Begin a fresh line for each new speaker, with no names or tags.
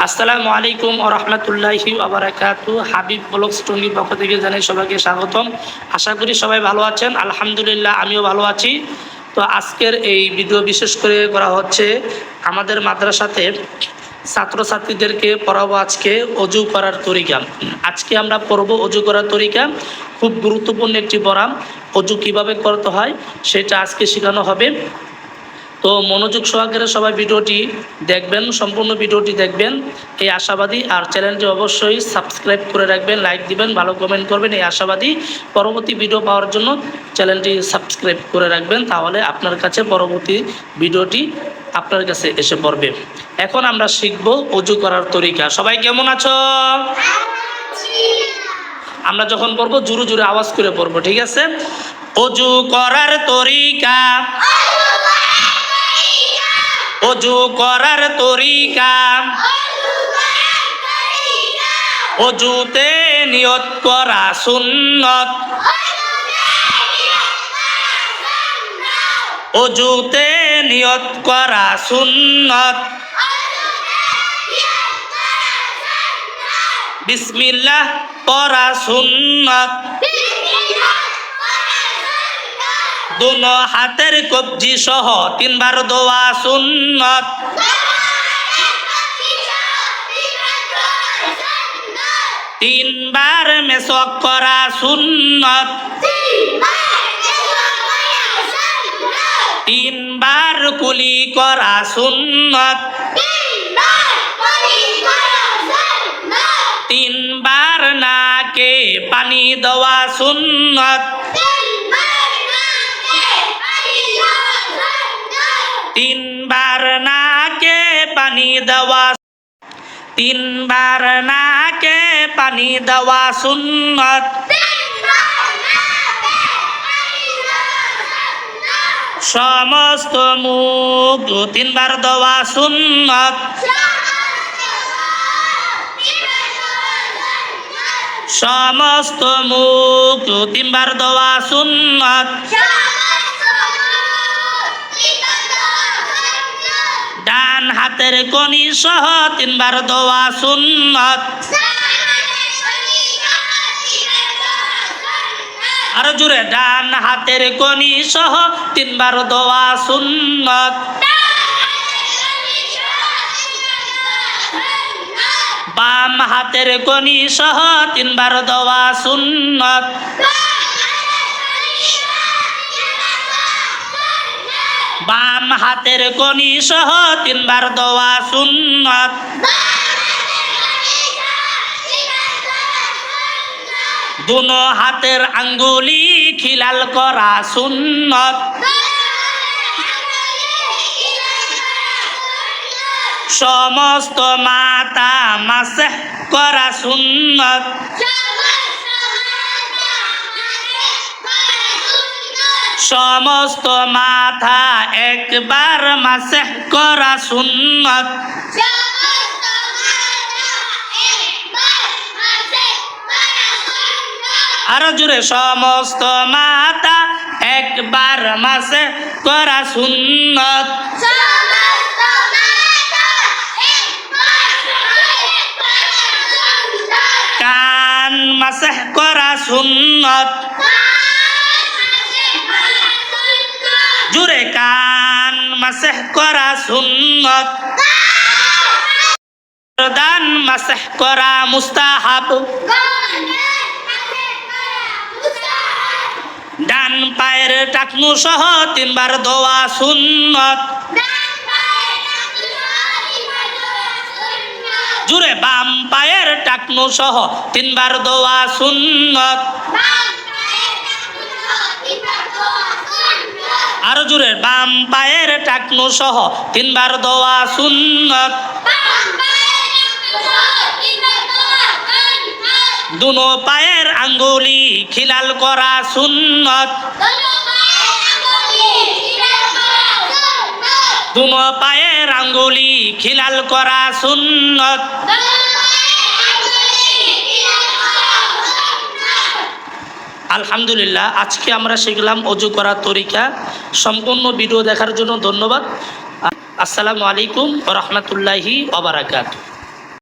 আসসালামু আলাইকুম ওয়া রাহমাতুল্লাহি ওয়া বারাকাতুহু। হাবিব ব্লগস টঙ্গীর পক্ষ থেকে জানাই সবাইকে স্বাগতম। আশা করি সবাই ভালো আছেন। আলহামদুলিল্লাহ আমিও ভালো আছি। তো আজকের এই ভিডিও বিশেষ করে করা হচ্ছে আমাদের মাদ্রাসাতে ছাত্রছাত্রীদেরকে পড়াবো আজকে অজু করার তরিকা। আজকে আমরা পড়ব অজু করার তরিকা। খুব গুরুত্বপূর্ণ একটি পড়া। অজু কিভাবে করতে হয় সেটা আজকে শেখানো হবে। তো মনোযোগ সহকারে সবাই ভিডিওটি দেখবেন, সম্পূর্ণ ভিডিওটি দেখবেন এই আশাবাদী। আর চ্যানেলটি অবশ্যই সাবস্ক্রাইব করে রাখবেন, লাইক দিবেন, ভালো কমেন্ট করবেন এই আশাবাদী। পরবর্তী ভিডিও পাওয়ার জন্য চ্যানেলটি সাবস্ক্রাইব করে রাখবেন, তাহলে আপনার কাছে পরবর্তী ভিডিওটি আপনার কাছে এসে পড়বে। এখন আমরা শিখব অজু করার তরিকা। সবাই কেমন আছো? আমরা যখন পড়বো জোরে জোরে আওয়াজ করে পড়বো, ঠিক আছে? অজু করার তরিকা, অজু করার তরিকা, অজুতে নিয়ত করা সুন্নত, অজুতে নিয়ত করা সুন্নত। বিসমিল্লাহ পড়া সুন্নত। দুনো হাতের কবজি সহ তিনবার দোয়া সুন্নত। তিনবার মেসক করা সুন্নত। তিনবার কুলি করা সুন্নত। তিনবার নাকে পানি দেওয়া সুন্নত। তিনবার নাকে পানি দেওয়া, তিনবার নাকে পানি দেওয়া সুন্নত। সমস্ত মুখ তিনবার দেওয়া সুন্নত। সমস্ত মুখ তিনবার দেওয়া সুন্নত। ডান হাতের কনি সহ তিনবার দোয়া সুন্নত। আরো জোরে, ডান হাতের কনি সহ তিনবার দোয়া সুন্নত। বাম হাতের কনি সহ তিনবার দোয়া সুন্নত। বাম হাতের কনি সহ তিনবার দোয়া সুন্নত। দুনো হাতের আঙ্গুলি খিলাল করা সুন্নত। সমস্ত মাথা মাসহ করা সুন্নত। সমস্ত মাথা একবার মাসহ করা সুন্নত। আরো জোরে, সমস্ত মাথা একবার মাসহ করা সুন্নত। কান মাসহ করা সুন্নত। জোরে, কান মাসহ করা সুন্নত। গর্দান মাসহ করা মুস্তাহাব। ডান পায়ের টাকনু সহ তিনবার দোয়া সুন্নত। জোরে, বাম পায়ের টাকনু সহ তিনবার দোয়া সুন্নত। আরো জোরে, বাম পায়ের টাকনু সহ তিনবার দোয়া সুন্নত। দুনো পায়ের আঙ্গুলি খিলাল করা সুন্নত। দুনো পায়ের আঙ্গুলি খিলাল করা সুন্নত। আলহামদুলিল্লাহ, আজকে আমরা শিখলাম অজু করার তরিকা। সম্পূর্ণ ভিডিও দেখার জন্য ধন্যবাদ। আসসালামু আলাইকুম ওয়া রাহমাতুল্লাহি ওয়া বারাকাতুহু।